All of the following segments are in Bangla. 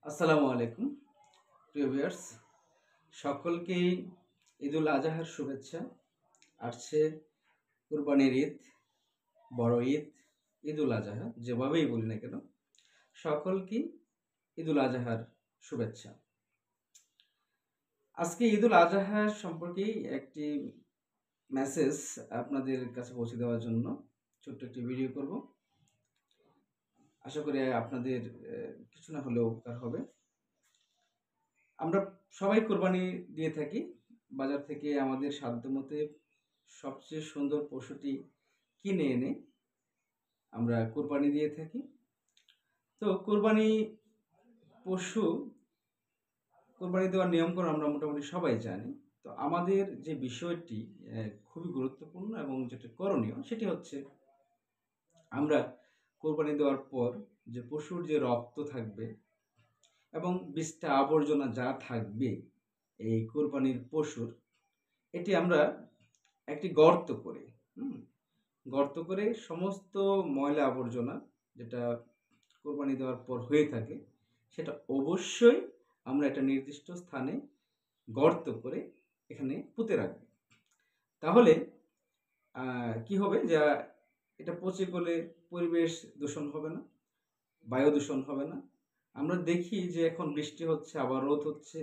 আসসালামু আলাইকুম প্রিয় ভিউয়ার্স, সকলকেই ঈদুল আজহার শুভেচ্ছা। আসছে কুরবানির ঈদ, বড় ঈদ, ঈদুল আজহা যেভাবেই বলি না কেন, সকলকেই ঈদুল আজহার শুভেচ্ছা। আজকে ঈদুল আজহা সম্পর্কে একটি মেসেজ আপনাদের কাছে পৌঁছে দেওয়ার জন্য ছোট্ট একটি ভিডিও করব। আশা করি আপনাদের কিছু না হলেও উপকার হবে। আমরা সবাই কোরবানি দিয়ে থাকি। বাজার থেকে আমাদের সাধ্যমতে সবচেয়ে সুন্দর পশুটি কিনে এনে আমরা কোরবানি দিয়ে থাকি। তো কোরবানি পশু কোরবানি দেওয়ার নিয়মকানুন আমরা মোটামুটি সবাই জানি। তো আমাদের যে বিষয়টি খুবই গুরুত্বপূর্ণ এবং যেটা করণীয় সেটি হচ্ছে, আমরা কোরবানি দেওয়ার পর যে পশুর যে রক্ত থাকবে এবং বিষ্ঠা আবর্জনা যা থাকবে এই কোরবানির পশুর, এটি আমরা একটি গর্ত করে সমস্ত ময়লা আবর্জনা যেটা কোরবানি দেওয়ার পর হয়ে থাকে সেটা অবশ্যই আমরা একটা নির্দিষ্ট স্থানে গর্ত করে এখানে পুঁতে রাখবো। তাহলে কি হবে, যা এটা পচে গেলে পরিবেশ দূষণ হবে না, বায়ু দূষণ হবে না। আমরা দেখি যে এখন বৃষ্টি হচ্ছে, আবার রোদ হচ্ছে।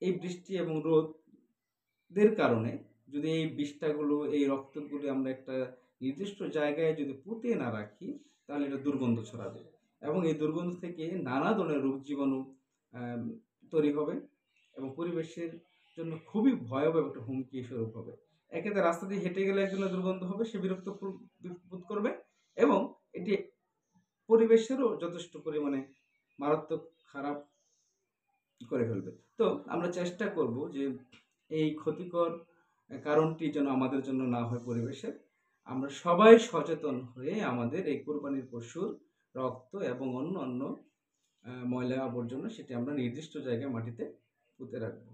এই বৃষ্টি এবং রোদের কারণে যদি এই বিষ্ঠাগুলো, এই রক্তগুলো আমরা একটা নির্দিষ্ট জায়গায় যদি পুঁতে না রাখি, তাহলে এটা দুর্গন্ধ ছড়াবে এবং এই দুর্গন্ধ থেকে নানা ধরনের রোগ জীবাণু তৈরি হবে এবং পরিবেশের জন্য খুবই ভয়াবহ একটা হুমকি স্বরূপ হবে। এক্ষেত্রে রাস্তা দিয়ে হেঁটে গেলে একজনের দুর্গন্ধ হবে, সে বিরক্ত বোধ করবে এবং এটি পরিবেশেরও যথেষ্ট পরিমাণে মারাত্মক খারাপ করে ফেলবে। তো আমরা চেষ্টা করব যে এই ক্ষতিকর কারণটি যেন আমাদের জন্য না হয় পরিবেশের। আমরা সবাই সচেতন হয়ে আমাদের এই কোরবানির পশুর রক্ত এবং অন্য ময়লা আবর্জনা সেটি আমরা নির্দিষ্ট জায়গায় মাটিতে পুঁতে রাখব।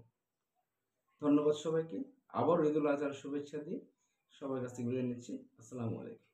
ধন্যবাদ সবাইকে। আবার ঈদুল আজহার শুভেচ্ছা দিয়ে সবার কাছ থেকে বিদায় নিচ্ছি। আসসালামু আলাইকুম।